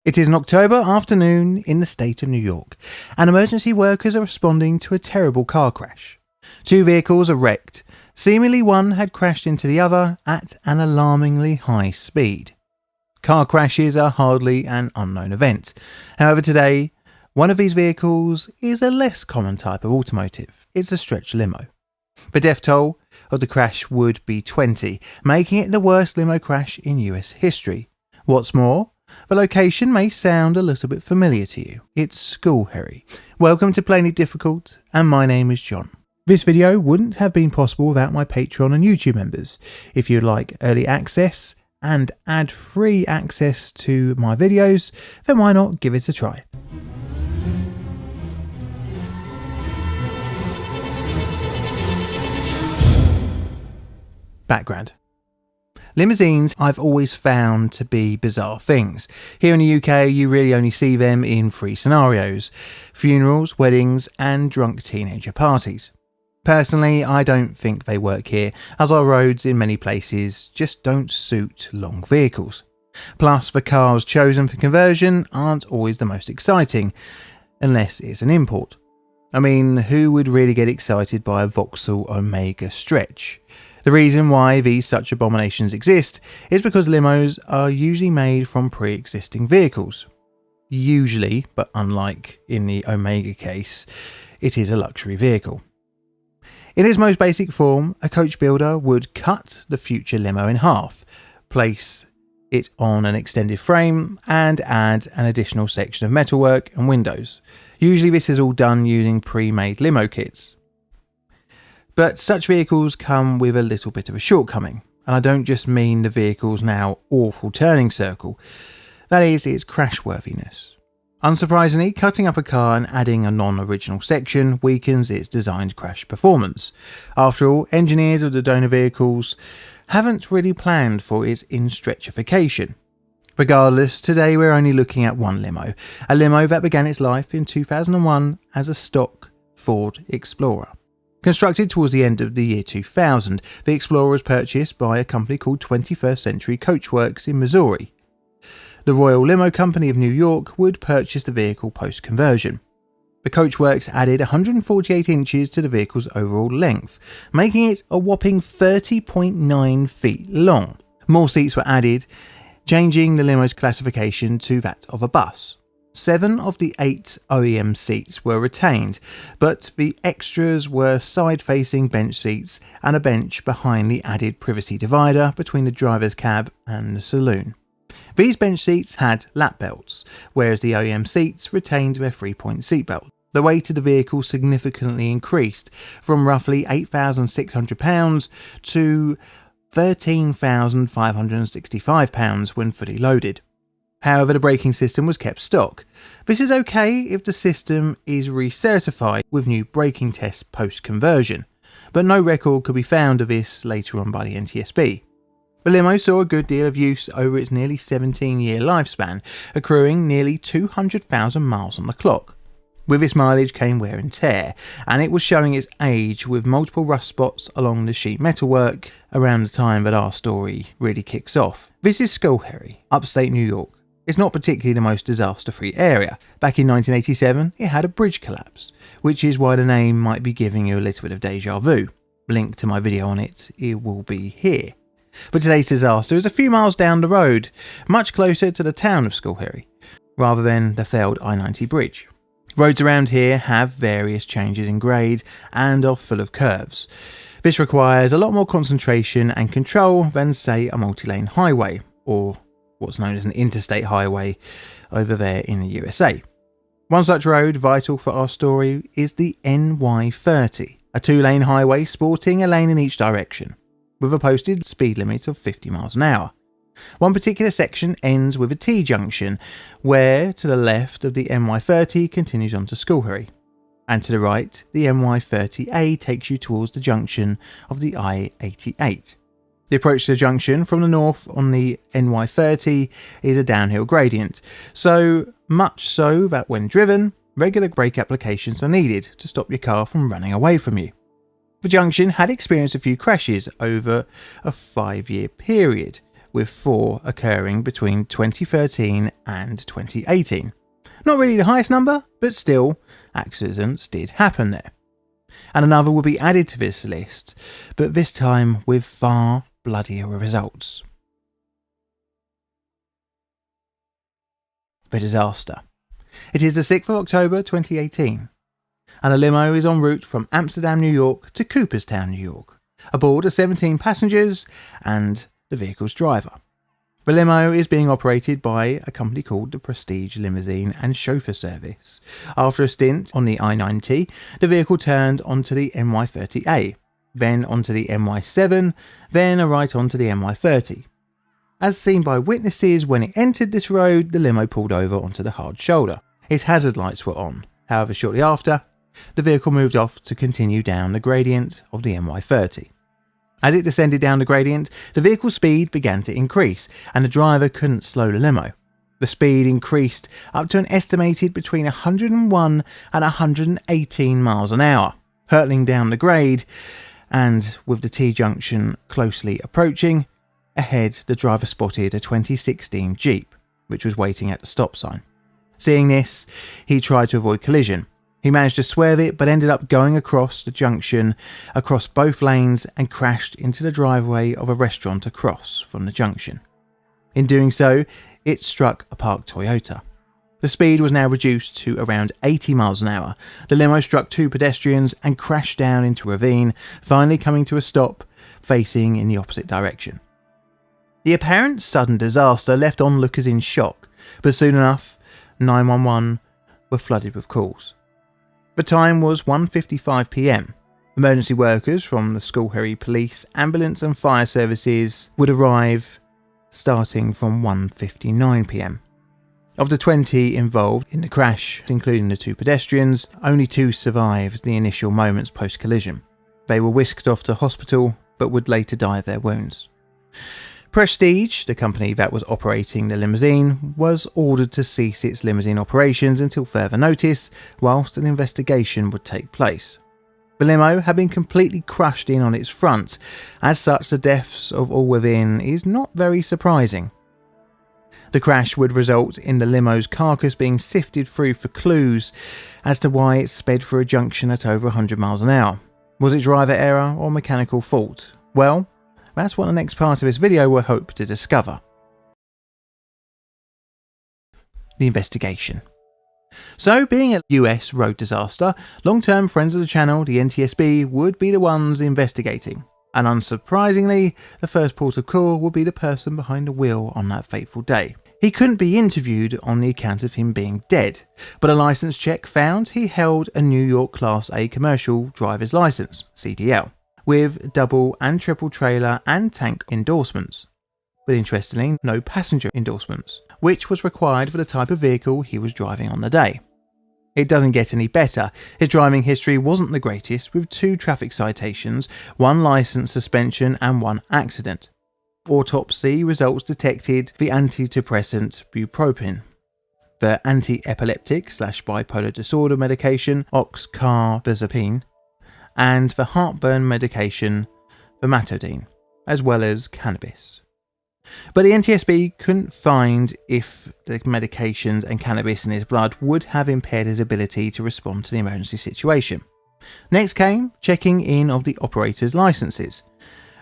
It is an October afternoon in the state of New York, and emergency workers are responding to a terrible car crash. Two vehicles are wrecked. Seemingly one had crashed into the other at an alarmingly high speed. Car crashes are hardly an unknown event. However, today, one of these vehicles is a less common type of automotive. It's a stretch limo. The death toll of the crash would be 20, making it the worst limo crash in US history. What's more, the location may sound a little bit familiar to you. It's Schoolherry. Welcome to Plainly Difficult, and my name is John. This video wouldn't have been possible without my Patreon and YouTube members. If you'd like early access and ad-free access to my videos, then why not give it a try? Background. Limousines I've always found to be bizarre things. Here in the UK, you really only see them in three scenarios: funerals, weddings, and drunk teenager parties. Personally, I don't think they work here, as our roads in many places just don't suit long vehicles. Plus, the cars chosen for conversion aren't always the most exciting, unless it's an import. I mean, who would really get excited by a Vauxhall Omega Stretch? The reason why these such abominations exist is because limos are usually made from pre-existing vehicles. Usually, but unlike in the Omega case, it is a luxury vehicle. In its most basic form, a coach builder would cut the future limo in half, place it on an extended frame, and add an additional section of metalwork and windows. Usually this is all done using pre-made limo kits. But such vehicles come with a little bit of a shortcoming, and I don't just mean the vehicle's now awful turning circle, that is its crashworthiness. Unsurprisingly, cutting up a car and adding a non-original section weakens its designed crash performance. After all, engineers of the donor vehicles haven't really planned for its in-stretchification. Regardless, today we're only looking at one limo, a limo that began its life in 2001 as a stock Ford Explorer. Constructed towards the end of the year 2000, the Explorer was purchased by a company called 21st Century Coachworks in Missouri. The Royal Limo Company of New York would purchase the vehicle post-conversion. The Coachworks added 148 inches to the vehicle's overall length, making it a whopping 30.9 feet long. More seats were added, changing the limo's classification to that of a bus. 7 of the 8 OEM seats were retained, but the extras were side-facing bench seats and a bench behind the added privacy divider between the driver's cab and the saloon. These bench seats had lap belts, whereas the OEM seats retained their 3-point seatbelt. The weight of the vehicle significantly increased, from roughly 8,600 pounds to 13,565 pounds when fully loaded. However, the braking system was kept stock. This is okay if the system is recertified with new braking tests post-conversion, but no record could be found of this later on by the NTSB. The limo saw a good deal of use over its nearly 17-year lifespan, accruing nearly 200,000 miles on the clock. With its mileage came wear and tear, and it was showing its age with multiple rust spots along the sheet metalwork around the time that our story really kicks off. This is Schoolherry, upstate New York. It's not particularly the most disaster-free area. Back in 1987, it had a bridge collapse, which is why the name might be giving you a little bit of deja vu. Link to my video on it will be here. But today's disaster is a few miles down the road, much closer to the town of Schoolherry, rather than the failed I-90 bridge. Roads around here have various changes in grade and are full of curves. This requires a lot more concentration and control than, say, a multi-lane highway, or what's known as an interstate highway over there in the USA. One such road vital for our story is the NY30, a 2-lane highway sporting a lane in each direction, with a posted speed limit of 50 miles an hour. One particular section ends with a T-junction, where to the left of the NY30 continues on to Schoolherry, and to the right the NY30A takes you towards the junction of the I-88. The approach to the junction from the north on the NY30 is a downhill gradient, so much so that when driven, regular brake applications are needed to stop your car from running away from you. The junction had experienced a few crashes over a 5-year period, with 4 occurring between 2013 and 2018. Not really the highest number, but still, accidents did happen there. And another will be added to this list, but this time with far bloodier results. The disaster. It is the 6th of October 2018, and a limo is en route from Amsterdam, New York to Cooperstown, New York. Aboard are 17 passengers and the vehicle's driver. The limo is being operated by a company called the Prestige Limousine and Chauffeur Service. After a stint on the I-90, the vehicle turned onto the NY30A, then onto the NY7, then a right onto the NY30. As seen by witnesses, when it entered this road, the limo pulled over onto the hard shoulder. Its hazard lights were on. However, shortly after, the vehicle moved off to continue down the gradient of the NY30. As it descended down the gradient, the vehicle's speed began to increase, and the driver couldn't slow the limo. The speed increased up to an estimated between 101 and 118 miles an hour, hurtling down the grade, and with the T-junction closely approaching, ahead the driver spotted a 2016 Jeep, which was waiting at the stop sign. Seeing this, he tried to avoid collision. He managed to swerve it, but ended up going across the junction, across both lanes, and crashed into the driveway of a restaurant across from the junction. In doing so, it struck a parked Toyota. The speed was now reduced to around 80 miles an hour. The limo struck 2 pedestrians and crashed down into a ravine, finally coming to a stop, facing in the opposite direction. The apparent sudden disaster left onlookers in shock, but soon enough, 911 were flooded with calls. The time was 1:55 p.m. Emergency workers from the Schoolherry Police, Ambulance and Fire Services would arrive starting from 1:59 p.m. Of the 20 involved in the crash, including the 2 pedestrians, only 2 survived the initial moments post-collision. They were whisked off to hospital, but would later die of their wounds. Prestige, the company that was operating the limousine, was ordered to cease its limousine operations until further notice, whilst an investigation would take place. The limo had been completely crushed in on its front. As such, the deaths of all within is not very surprising. The crash would result in the limo's carcass being sifted through for clues as to why it sped through a junction at over 100 miles an hour. Was it driver error or mechanical fault? Well, that's what the next part of this video will hope to discover. The investigation. So, being a US road disaster, long-term friends of the channel, the NTSB, would be the ones investigating. And unsurprisingly, the first port of call would be the person behind the wheel on that fateful day. He couldn't be interviewed on the account of him being dead, but a license check found he held a New York Class A commercial driver's license, CDL, with double and triple trailer and tank endorsements, but interestingly no passenger endorsements, which was required for the type of vehicle he was driving on the day. It doesn't get any better. His driving history wasn't the greatest, with 2 traffic citations, 1 license suspension and 1 accident. Autopsy results detected the antidepressant bupropion, the anti-epileptic/bipolar disorder medication oxcarbazepine, and the heartburn medication Famotidine, as well as cannabis. But the NTSB couldn't find if the medications and cannabis in his blood would have impaired his ability to respond to the emergency situation. Next came checking in of the operators' licenses,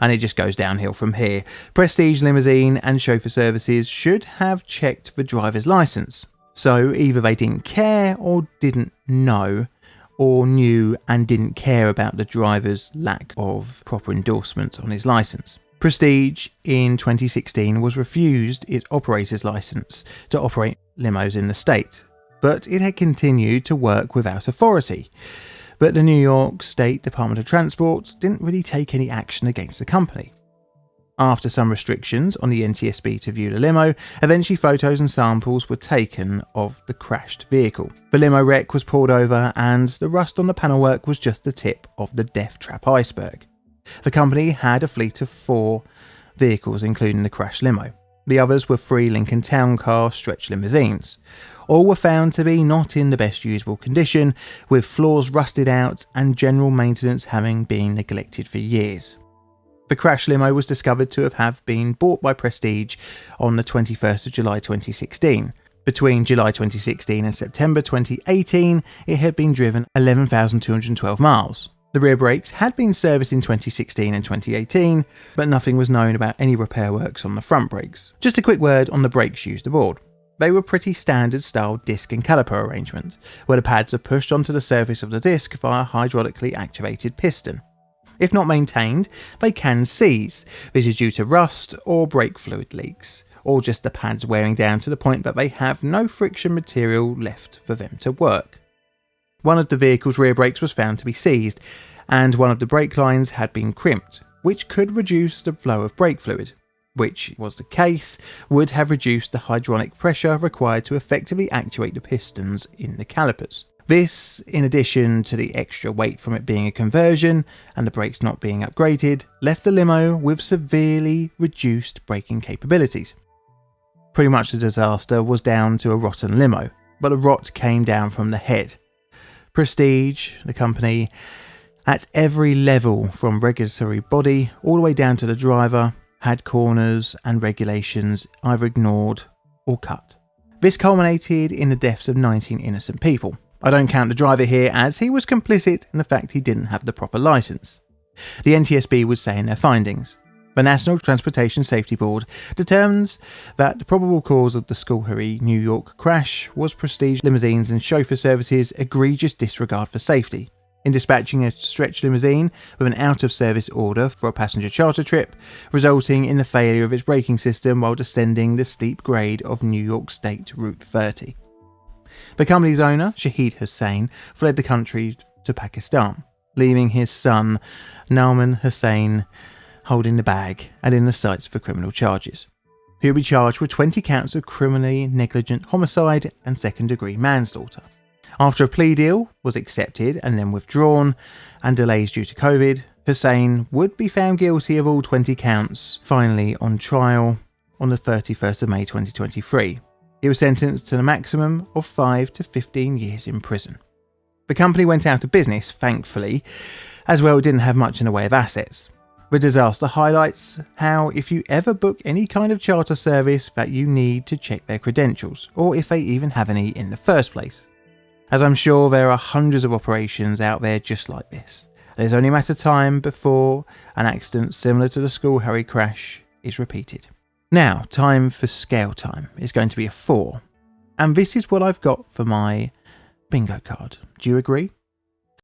and it just goes downhill from here. Prestige Limousine and Chauffeur Services should have checked the driver's license, so either they didn't care or didn't know, or knew and didn't care about the driver's lack of proper endorsement on his license. Prestige in 2016 was refused its operator's license to operate limos in the state, but it had continued to work without authority. But the New York State Department of Transport didn't really take any action against the company. After some restrictions on the NTSB to view the limo, eventually photos and samples were taken of the crashed vehicle. The limo wreck was pulled over, and the rust on the panelwork was just the tip of the death trap iceberg. The company had a fleet of 4 vehicles, including the crashed limo. The others were 3 Lincoln Town Car stretch limousines. All were found to be not in the best usable condition, with floors rusted out and general maintenance having been neglected for years. The crash limo was discovered to have been bought by Prestige on the 21st of July 2016. Between July 2016 and September 2018, it had been driven 11,212 miles. The rear brakes had been serviced in 2016 and 2018, but nothing was known about any repair works on the front brakes. Just a quick word on the brakes used aboard. They were pretty standard style disc and caliper arrangements, where the pads are pushed onto the surface of the disc via a hydraulically activated piston. If not maintained, they can seize. This is due to rust or brake fluid leaks, or just the pads wearing down to the point that they have no friction material left for them to work. One of the vehicle's rear brakes was found to be seized, and one of the brake lines had been crimped, which could reduce the flow of brake fluid, which was the case, would have reduced the hydraulic pressure required to effectively actuate the pistons in the calipers. This, in addition to the extra weight from it being a conversion and the brakes not being upgraded, left the limo with severely reduced braking capabilities. Pretty much the disaster was down to a rotten limo, but the rot came down from the head. Prestige, the company, at every level from regulatory body all the way down to the driver, had corners and regulations either ignored or cut. This culminated in the deaths of 19 innocent people. I don't count the driver here, as he was complicit in the fact he didn't have the proper licence. The NTSB would say in their findings, the National Transportation Safety Board determines that the probable cause of the Schuylkill, New York crash was Prestige Limousines and Chauffeur Services' egregious disregard for safety in dispatching a stretch limousine with an out-of-service order for a passenger charter trip, resulting in the failure of its braking system while descending the steep grade of New York State Route 30. The company's owner, Shahid Hussain, fled the country to Pakistan, leaving his son, Nauman Hussain, holding the bag and in the sights for criminal charges. He will be charged with 20 counts of criminally negligent homicide and second-degree manslaughter. After a plea deal was accepted and then withdrawn, and delays due to COVID, Hussain would be found guilty of all 20 counts, finally on trial on the 31st of May 2023. He was sentenced to the maximum of 5 to 15 years in prison. The company went out of business, thankfully, as well it didn't have much in the way of assets. The disaster highlights how if you ever book any kind of charter service that you need to check their credentials, or if they even have any in the first place. As I'm sure there are hundreds of operations out there just like this. There's only a matter of time before an accident similar to the Schuylkill crash is repeated. Now, time for scale time. It's going to be a 4. And this is what I've got for my bingo card. Do you agree?